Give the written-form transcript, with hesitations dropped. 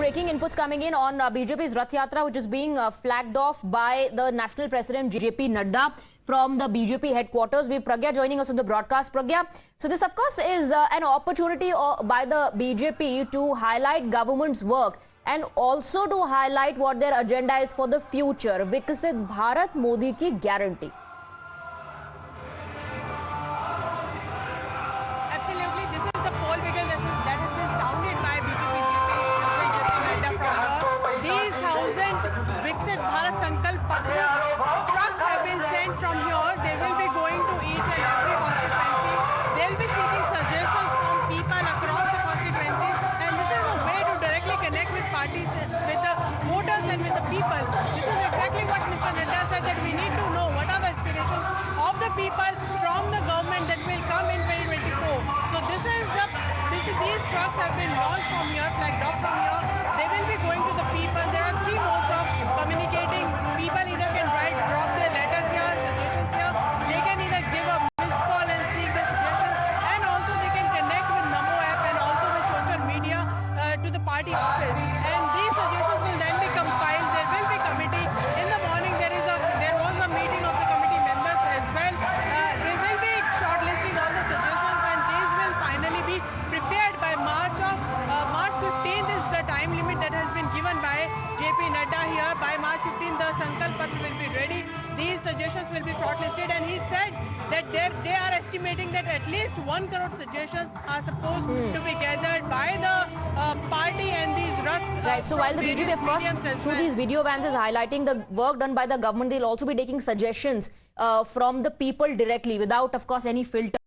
breaking inputs coming in on BJP's Rath Yatra, which is being flagged off by the National President JP Nadda from the BJP headquarters. We have Pragya joining us on the broadcast. Pragya, so this of course is an opportunity by the BJP to highlight government's work and also to highlight what their agenda is for the future. Viksit Bharat Modi ki guarantee. Absolutely, this is the poll wiggle that has been sounded by BJP Nadda from here. These 1,000 Viksit Bharat Sankalp trucks have been sent from here. They will be going to each and every constituency. They will be seeking suggestions from people across the constituencies, and this is a way to directly connect with parties, with the voters and with the people. This is exactly what Mr. Nadda said, that we need to know what are the aspirations of the people from the government that will come in 2024. So these trucks have been launched from here, flagged off from here. They will be going to the people. There are three modes of communicating. People either can drop their letters here, suggestions here. They can either give a missed call and seek the suggestions, and also they can connect with Namo app and also with social media to the party office. And these suggestions will then be compiled. There will be committee. In the morning there was a meeting of the committee members as well. They will be shortlisting all the suggestions, and these will finally be prepared by March 15th is the time limit that has been given by JP Nadda here. By March 15th, the Sankalp Patra will be ready. These suggestions will be shortlisted, and he said that they are estimating that at least 1 crore suggestions are supposed to be gathered by the party and these ruts. Right, so while the BJP, of course, through these video bans is highlighting the work done by the government, they'll also be taking suggestions from the people directly without, of course, any filter.